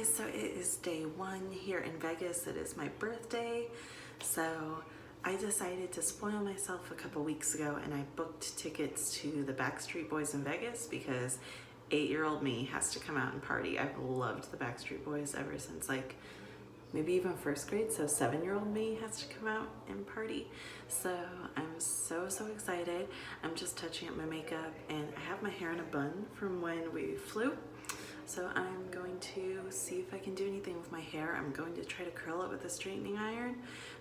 guys, so it is day one here in Vegas. It is my birthday, so I decided to spoil myself a couple weeks ago and I booked tickets to the Backstreet Boys in Vegas because 8-year-old me has to come out and party. I've loved the Backstreet Boys ever since like maybe even first grade, so 7-year-old me has to come out and party. So I'm so excited. I'm just touching up my makeup and I have my hair in a bun from when we flew. So I'm going to see if I can do anything with my hair. I'm going to try to curl it with a straightening iron,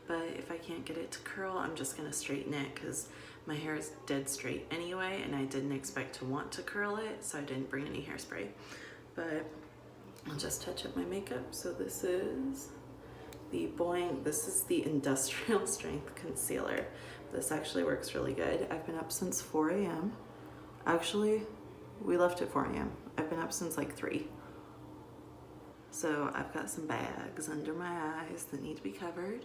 but if I can't get it to curl, I'm just gonna straighten it because my hair is dead straight anyway and I didn't expect to want to curl it, so I didn't bring any hairspray. But I'll just touch up my makeup. So this is the Boing, this is the Industrial Strength Concealer. This actually works really good. I've been up since 4 a.m. Actually, we left at 4 a.m. I've been up since like 3. So I've got some bags under my eyes that need to be covered.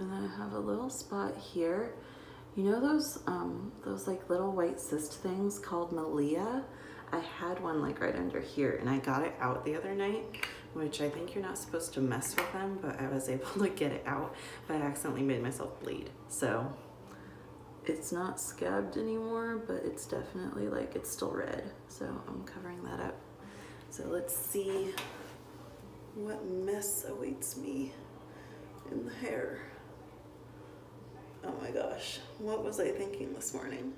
And then I have a little spot here. You know those like little white cyst things called Malia? I had one like right under here and I got it out the other night, which I think you're not supposed to mess with them, but I was able to get it out, but I accidentally made myself bleed. So it's not scabbed anymore, but it's definitely like, it's still red. So I'm covering that up. So let's see what mess awaits me in the hair. Oh my gosh, what was I thinking this morning?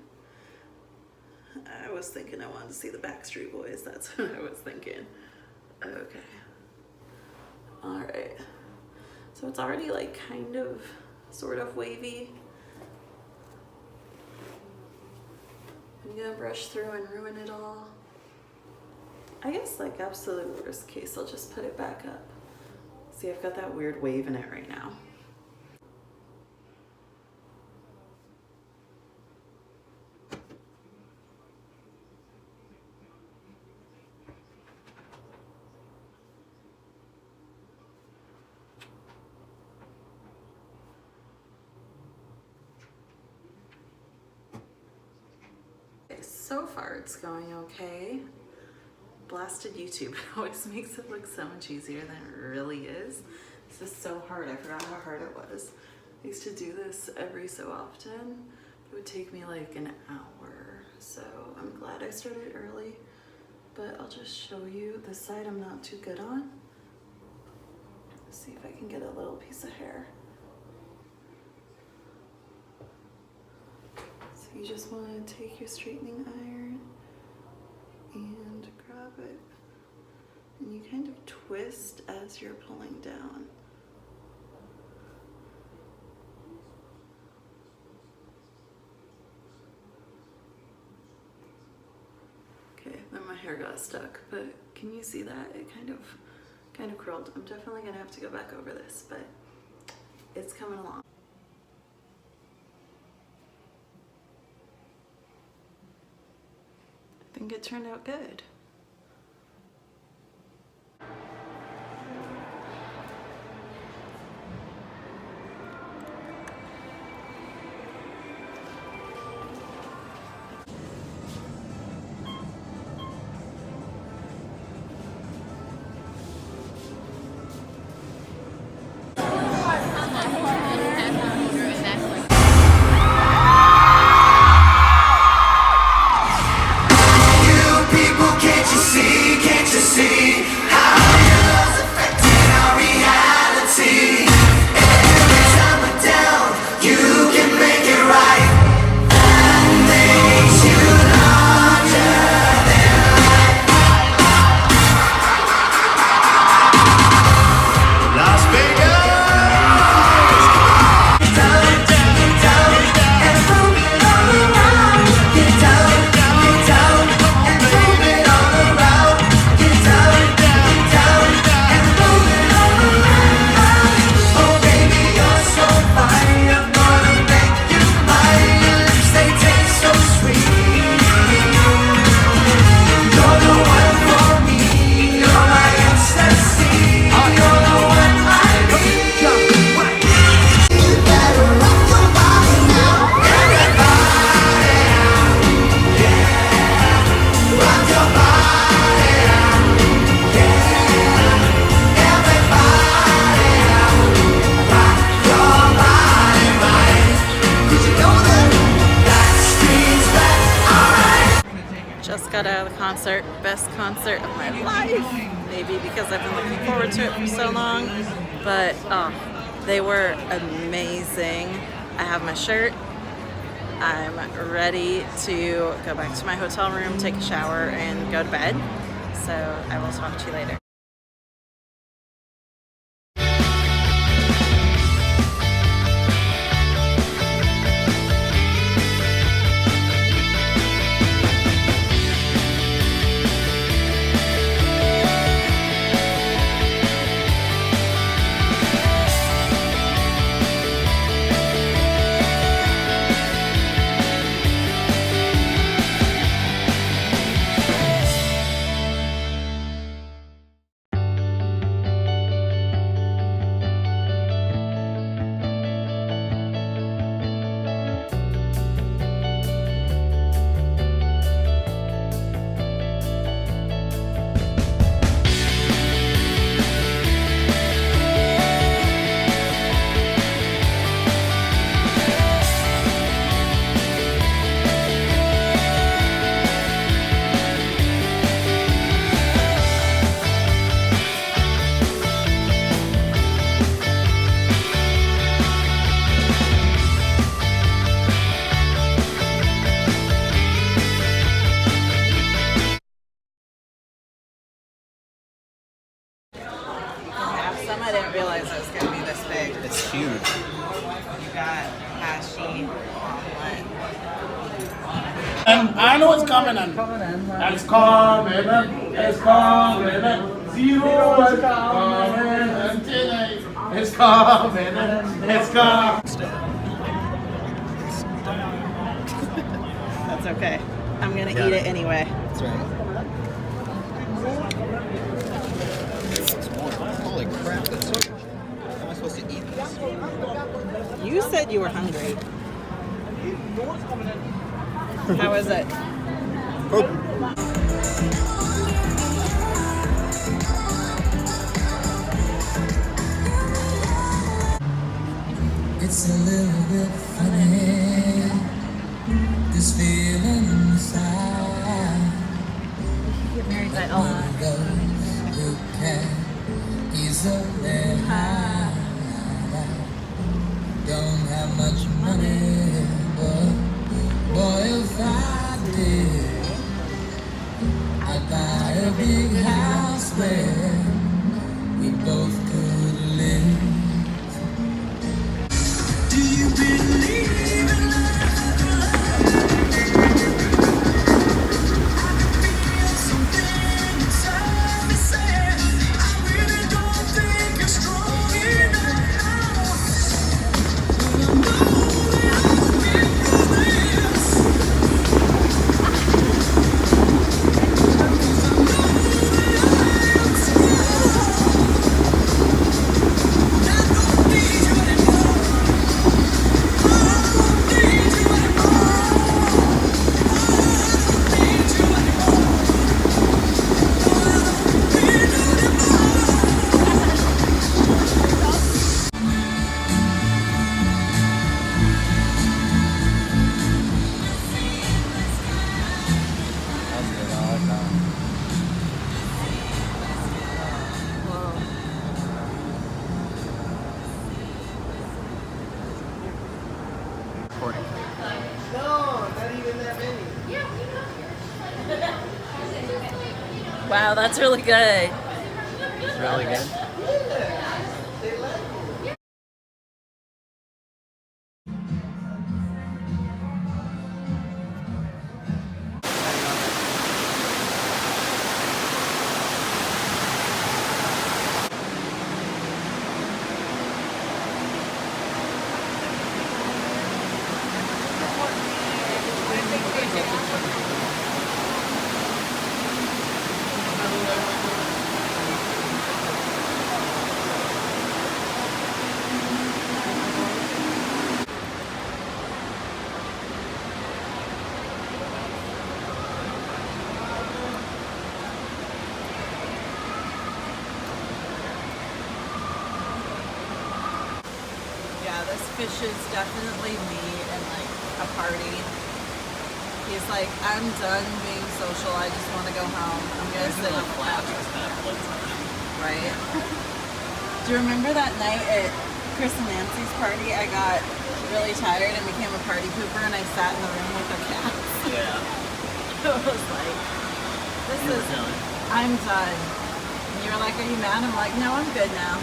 I was thinking I wanted to see the Backstreet Boys. That's what I was thinking. Okay. All right. So it's already like kind of, sort of wavy. I'm gonna brush through and ruin it all. I guess like absolute worst case, I'll just put it back up. See, I've got that weird wave in it right now. So far it's going okay. Blasted YouTube always makes it look so much easier than it really is. This is so hard. I forgot how hard it was. I used to do this every so often. It would take me like an hour. So I'm glad I started early, but I'll just show you this side I'm not too good on. Let's see if I can get a little piece of hair. You just want to take your straightening iron and grab it, and you kind of twist as you're pulling down. Okay, then my hair got stuck, but can you see that? It kind of curled. I'm definitely gonna have to go back over this, but it's coming along. I think it turned out good. People can't concert. Best concert of my life. Maybe because I've been looking forward to it for so long. But they were amazing. I have my shirt. I'm ready to go back to my hotel room, take a shower, and go to bed. So I will talk to you later. I didn't realize it was going to be this big. It's huge. You got hashi omelet. And I know it's coming in. It's coming in. It's coming in. Zero is coming in today. It's coming in. It's coming. That's okay. I'm going to eat it anyway. That's right. Holy crap, that's huge. How am I supposed to eat this? You said you were hungry. How is it? It's a little bit funny, this feeling inside. Those who can easily hide. Don't have much money, but boy, if I did, I'd buy a big house where we both could live. Do you believe in love? Wow, that's really good. Really good. This fish is definitely me and like a party. He's like, I'm done being social. I just want to go home. I'm gonna sit on the couch. Right? Do you remember that night at Chris and Nancy's party? I got really tired and became a party pooper, and I sat in the room with the cats. Yeah. I was like, I'm done. And you were like, are you mad? I'm like, no, I'm good now.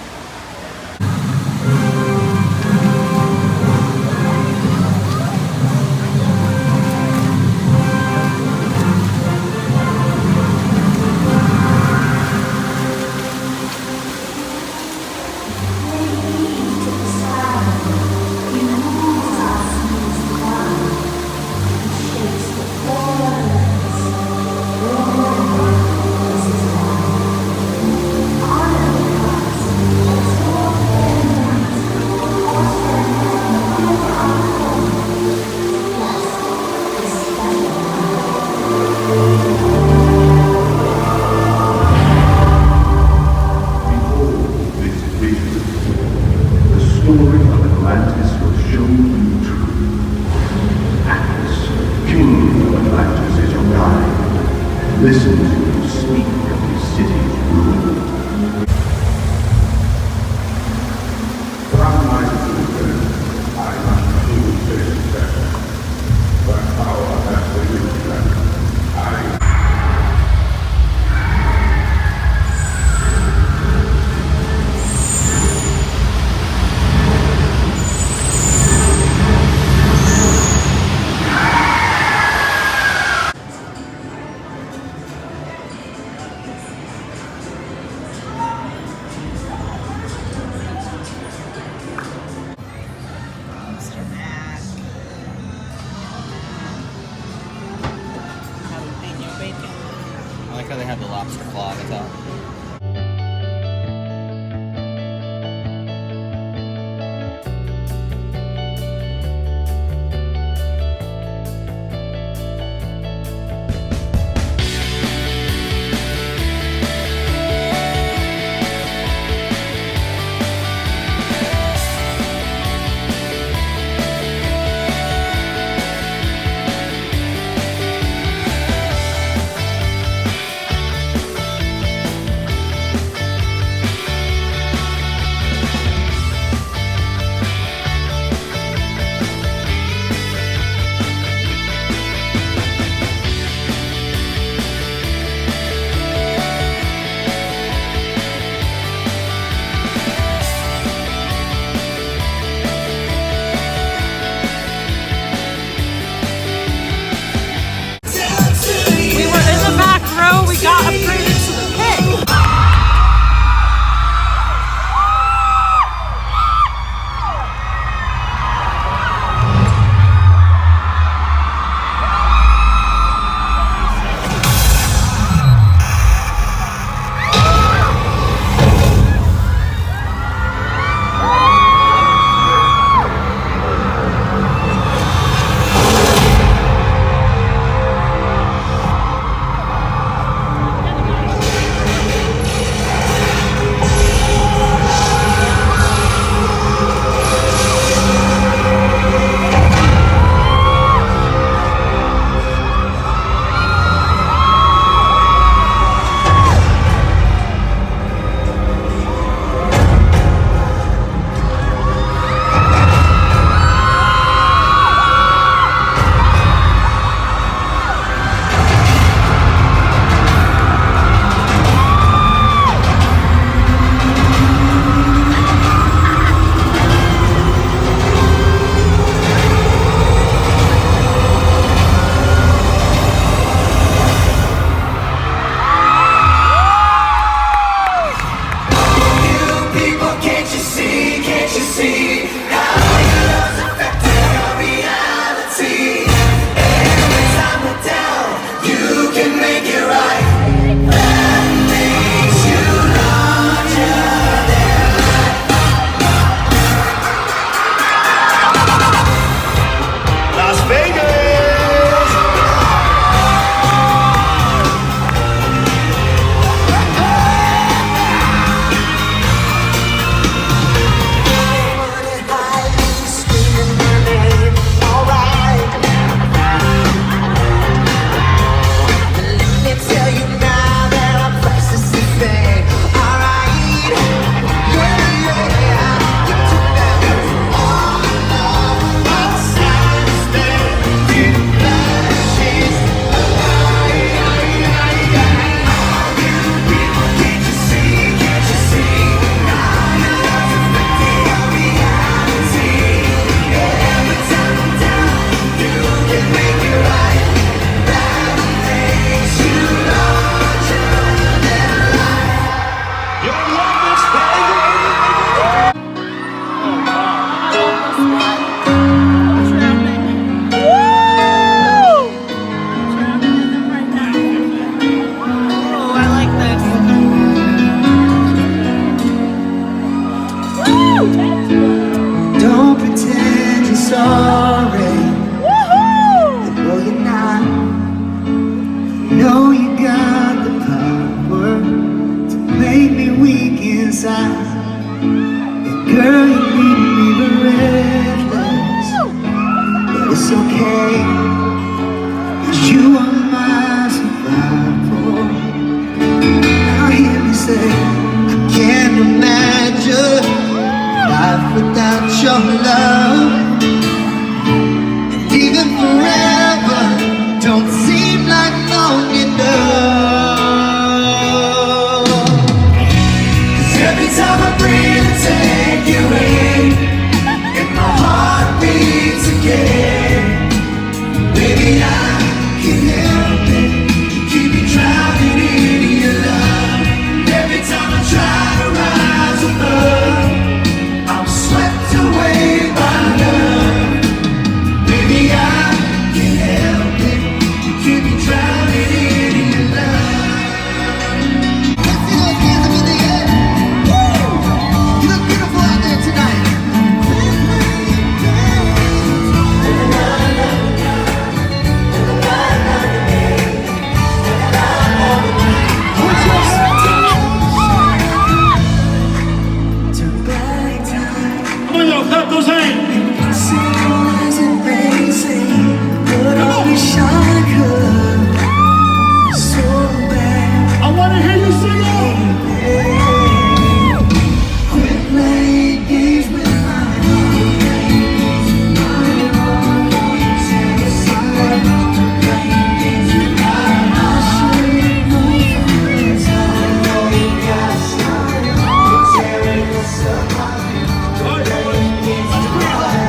Listen to him speak of his city's ruin. From my children, I must choose this better. But power has reduced them. I Mr. Mac. Jalapeno bacon. I like how they have the lobster claw on the top. inside. Girl, you need me breathless, but it's okay, 'cause you are my survival. Now hear me say, I can't imagine life without your love. And even forever don't seem like long enough. 'Cause every time I breathe and take you in, and my heart beats again, baby, I can't help it. You keep me drowning in your love. Every time I try to rise above, I'm swept away by love. Baby, I can't help it. You keep me drowning in your love. Let's see those hands up in the air. Woo! You look beautiful out there tonight. Turn back time. Come on, y'all, clap those hands. Impossible is amazing, but I wish I could so bad. I want to hear you sing it. Quit playing games with my heart. Playing games with my heart. I should know from this. I know you got started. You're tearing us apart. Playing games with my heart.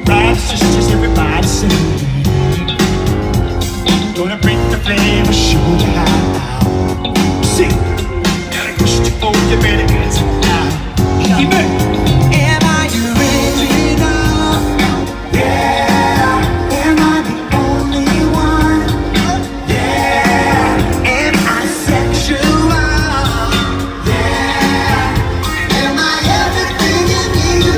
Brothers, sisters, everybody sing. Gonna bring the flame and show you how. Sing. Gotta push you for your better answer now. Keep it. Am I original? Yeah. Am I the only one? Yeah. Am I sexual? Yeah. Am I everything you need to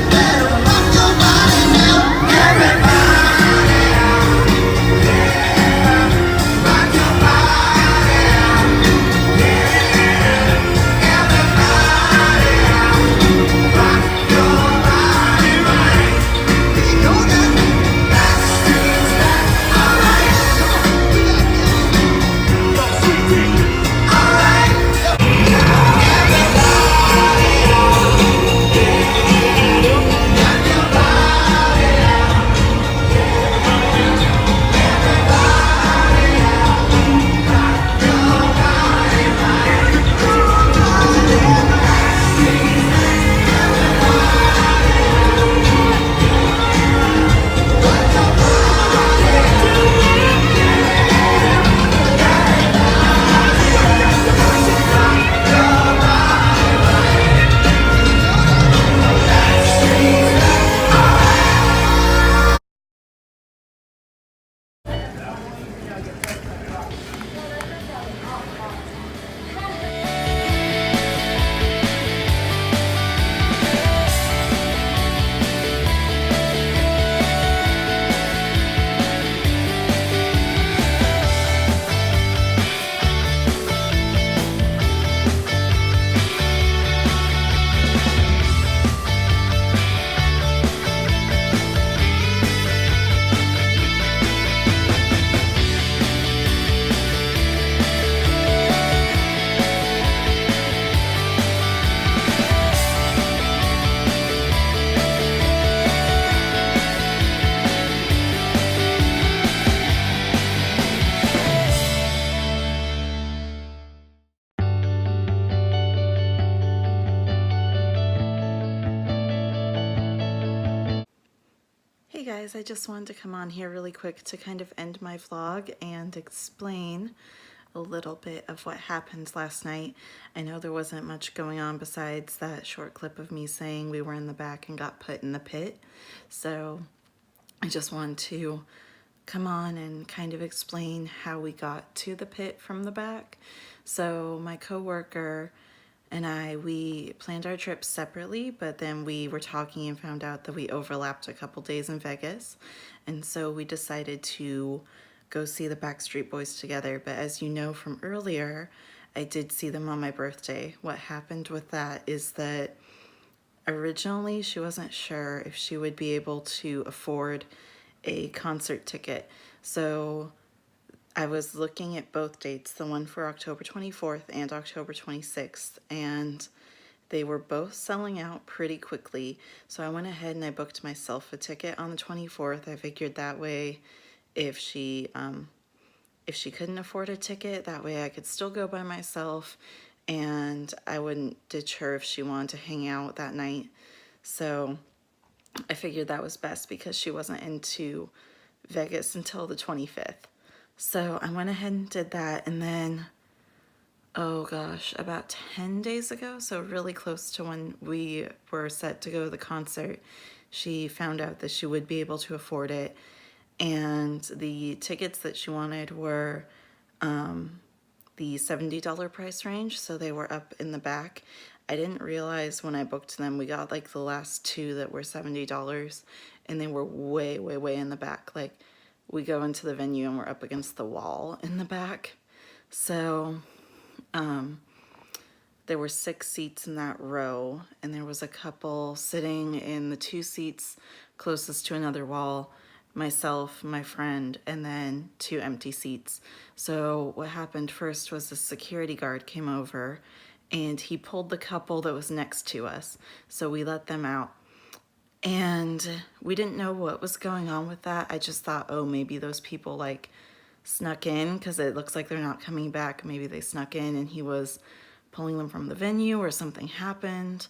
Hey guys, I just wanted to come on here really quick to kind of end my vlog and explain a little bit of what happened last night. I know there wasn't much going on besides that short clip of me saying we were in the back and got put in the pit. So I just wanted to come on and kind of explain how we got to the pit from the back. So my coworker and I, we planned our trips separately, but then we were talking and found out that we overlapped a couple days in Vegas. And so we decided to go see the Backstreet Boys together. But as you know from earlier, I did see them on my birthday. What happened with that is that originally she wasn't sure if she would be able to afford a concert ticket. So I was looking at both dates, the one for October 24th and October 26th, and they were both selling out pretty quickly. So I went ahead and I booked myself a ticket on the 24th. I figured that way if she couldn't afford a ticket, that way I could still go by myself and I wouldn't ditch her if she wanted to hang out that night. So I figured that was best because she wasn't into Vegas until the 25th. So I went ahead and did that, and then, oh gosh, about 10 days ago, so really close to when we were set to go to the concert, she found out that she would be able to afford it, and the tickets that she wanted were the $70 price range, so they were up in the back. I didn't realize when I booked them, we got like the last two that were $70, and they were way, way, way in the back. Like, we go into the venue and we're up against the wall in the back. So there were 6 seats in that row, and there was a couple sitting in the 2 seats closest to another wall, myself, my friend, and then 2 empty seats. So what happened first was the security guard came over and he pulled the couple that was next to us. So we let them out. And we didn't know what was going on with that. I just thought, oh, maybe those people like snuck in because it looks like they're not coming back. Maybe they snuck in and he was pulling them from the venue or something happened.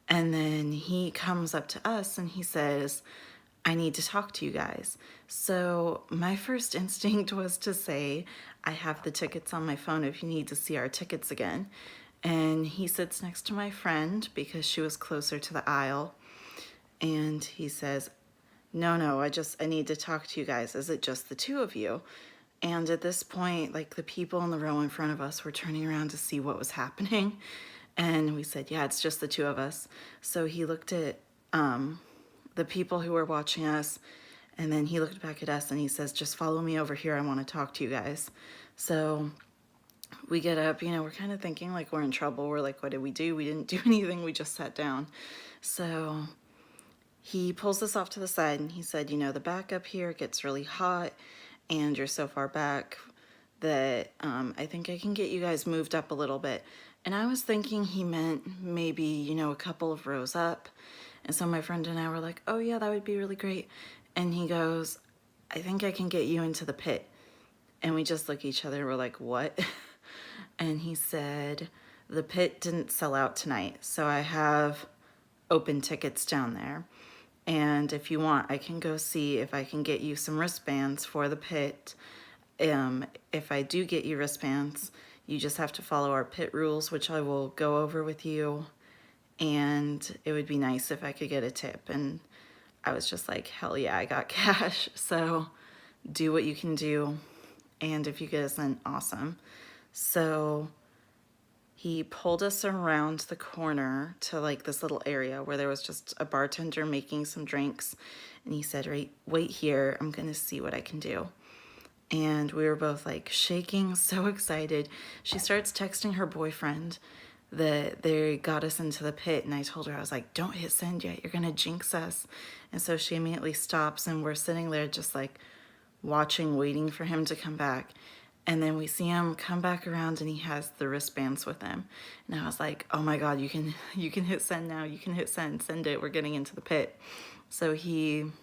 And then he comes up to us and he says, I need to talk to you guys. So my first instinct was to say, I have the tickets on my phone if you need to see our tickets again. And he sits next to my friend because she was closer to the aisle. And he says, no, I need to talk to you guys. Is it just the 2 of you? And at this point, like, the people in the row in front of us were turning around to see what was happening. And we said, yeah, it's just the 2 of us. So he looked at the people who were watching us, and then he looked back at us and he says, just follow me over here. I want to talk to you guys. So we get up, we're kind of thinking like we're in trouble. We're like, what did we do? We didn't do anything. We just sat down. So he pulls us off to the side and he said, the back up here gets really hot and you're so far back that I think I can get you guys moved up a little bit. And I was thinking he meant maybe, a couple of rows up. And so my friend and I were like, oh yeah, that would be really great. And he goes, I think I can get you into the pit. And we just look at each other and we're like, what? And he said, the pit didn't sell out tonight, so I have open tickets down there. And if you want, I can go see if I can get you some wristbands for the pit. If I do get you wristbands, you just have to follow our pit rules, which I will go over with you. And it would be nice if I could get a tip. And I was just like, hell yeah, I got cash. So do what you can do. And if you get us in, awesome. So he pulled us around the corner to like this little area where there was just a bartender making some drinks. And he said, wait here, I'm gonna see what I can do. And we were both like shaking, so excited. She starts texting her boyfriend that they got us into the pit, and I told her, I was like, don't hit send yet, you're gonna jinx us. And so she immediately stops, and we're sitting there just like watching, waiting for him to come back. And then we see him come back around and he has the wristbands with him. And I was like, oh my God, you can hit send now. You can hit send it. We're getting into the pit. So he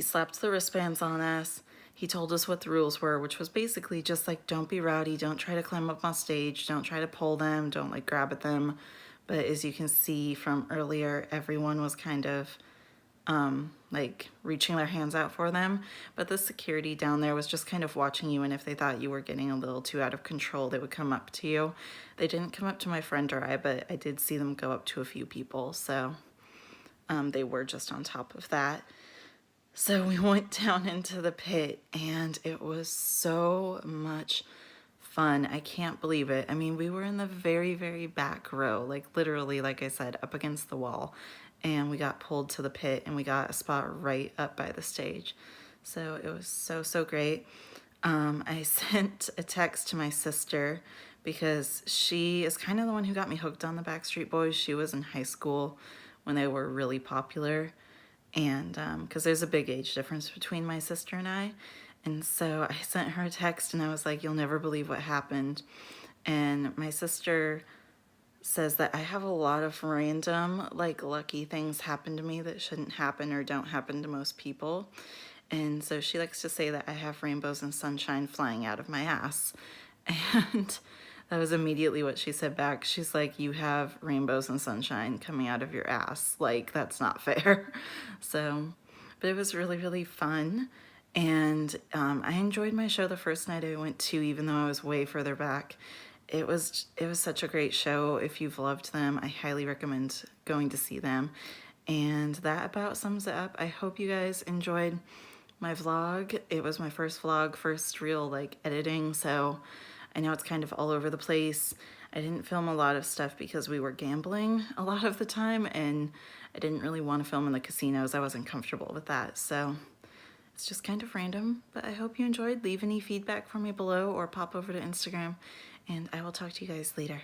slapped the wristbands on us. He told us what the rules were, which was basically just like, don't be rowdy. Don't try to climb up on stage. Don't try to pull them. Don't like grab at them. But as you can see from earlier, everyone was kind of like reaching their hands out for them, but the security down there was just kind of watching you, and if they thought you were getting a little too out of control, they would come up to you. They didn't come up to my friend or I, but I did see them go up to a few people, so they were just on top of that. So we went down into the pit, and it was so much fun. I can't believe it. I mean, we were in the very, very back row, like literally, like I said, up against the wall, and we got pulled to the pit, and we got a spot right up by the stage. So it was so great. I sent a text to my sister because she is kind of the one who got me hooked on the Backstreet Boys. She was in high school when they were really popular, and because there's a big age difference between my sister and I. And so I sent her a text and I was like, you'll never believe what happened. And my sister says that I have a lot of random, like, lucky things happen to me that shouldn't happen or don't happen to most people. And so she likes to say that I have rainbows and sunshine flying out of my ass. And that was immediately what she said back. She's like, you have rainbows and sunshine coming out of your ass. Like, that's not fair. So, but it was really, really fun. And I enjoyed my show the first night I went to, even though I was way further back. It was such a great show. If you've loved them, I highly recommend going to see them. And that about sums it up. I hope you guys enjoyed my vlog. It was my first vlog, first real like editing, so I know it's kind of all over the place. I didn't film a lot of stuff because we were gambling a lot of the time, and I didn't really want to film in the casinos. I wasn't comfortable with that, so it's just kind of random, but I hope you enjoyed. Leave any feedback for me below or pop over to Instagram, and I will talk to you guys later.